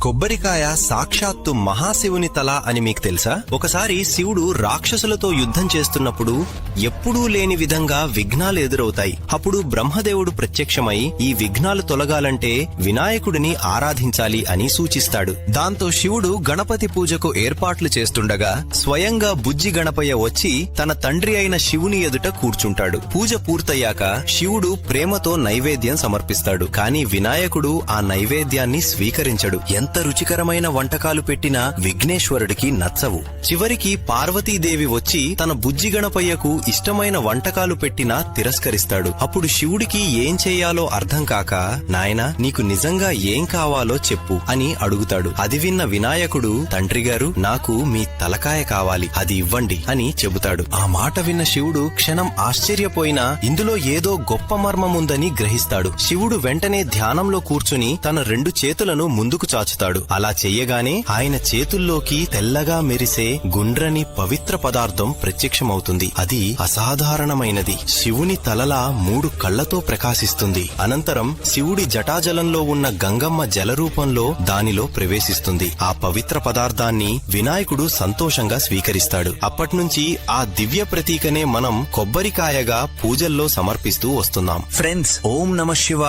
కొబ్బరికాయ సాక్షాత్తు మహాశివుని తల అని మీకు తెలుసా? ఒకసారి శివుడు రాక్షసులతో యుద్ధం చేస్తున్నప్పుడు ఎప్పుడూ లేని విధంగా విఘ్నాలు ఎదురవుతాయి. అప్పుడు బ్రహ్మదేవుడు ప్రత్యక్షమై ఈ విఘ్నాలు తొలగాలంటే వినాయకుడిని ఆరాధించాలి అని సూచిస్తాడు. దాంతో శివుడు గణపతి పూజకు ఏర్పాట్లు చేస్తుండగా స్వయంగా బుజ్జి గణపయ్య వచ్చి తన తండ్రి అయిన శివుని ఎదుట కూర్చుంటాడు. పూజ పూర్తయ్యాక శివుడు ప్రేమతో నైవేద్యం సమర్పిస్తాడు. కాని వినాయకుడు ఆ నైవేద్యాన్ని స్వీకరించడు. ఎంత రుచికరమైన వంటకాలు పెట్టినా విఘ్నేశ్వరుడికి నచ్చవు. చివరికి పార్వతీదేవి వచ్చి తన బుజ్జి గణపయ్యకు ఇష్టమైన వంటకాలు పెట్టినా తిరస్కరిస్తాడు. అప్పుడు శివుడికి ఏం చెయ్యాలో అర్థం కాక, నాయనా నీకు నిజంగా ఏం కావాలో చెప్పు అని అడుగుతాడు. అది విన్న వినాయకుడు, తండ్రిగారు నాకు మీ తలకాయ కావాలి, అది ఇవ్వండి అని చెబుతాడు. ఆ మాట విన్న శివుడు క్షణం ఆశ్చర్యపోయినా ఇందులో ఏదో గొప్ప మర్మముందని గ్రహిస్తాడు. శివుడు వెంటనే ధ్యానంలో కూర్చుని తన 2 చేతులను ముందుకు చాచుతాడు. అలా చెయ్యగానే ఆయన చేతుల్లోకి తెల్లగా మెరిసే గుండ్రని పవిత్ర పదార్థం ప్రత్యక్షమవుతుంది. అది అసాధారణమైనది. శివుని తలలా 3 కళ్లతో ప్రకాశిస్తుంది. అనంతరం శివుడి జటాజలంలో ఉన్న గంగమ్మ జలరూపంలో దానిలో ప్రవేశిస్తుంది. ఆ పవిత్ర పదార్థాన్ని వినాయకుడు సంతోషంగా స్వీకరిస్తాడు. అప్పట్నుంచి ఆ దివ్య ప్రతీకనే మనం కొబ్బరికాయగా పూజల్లో సమర్పిస్తూ వస్తున్నాం. ఫ్రెండ్స్, ఓం నమః శివాయ.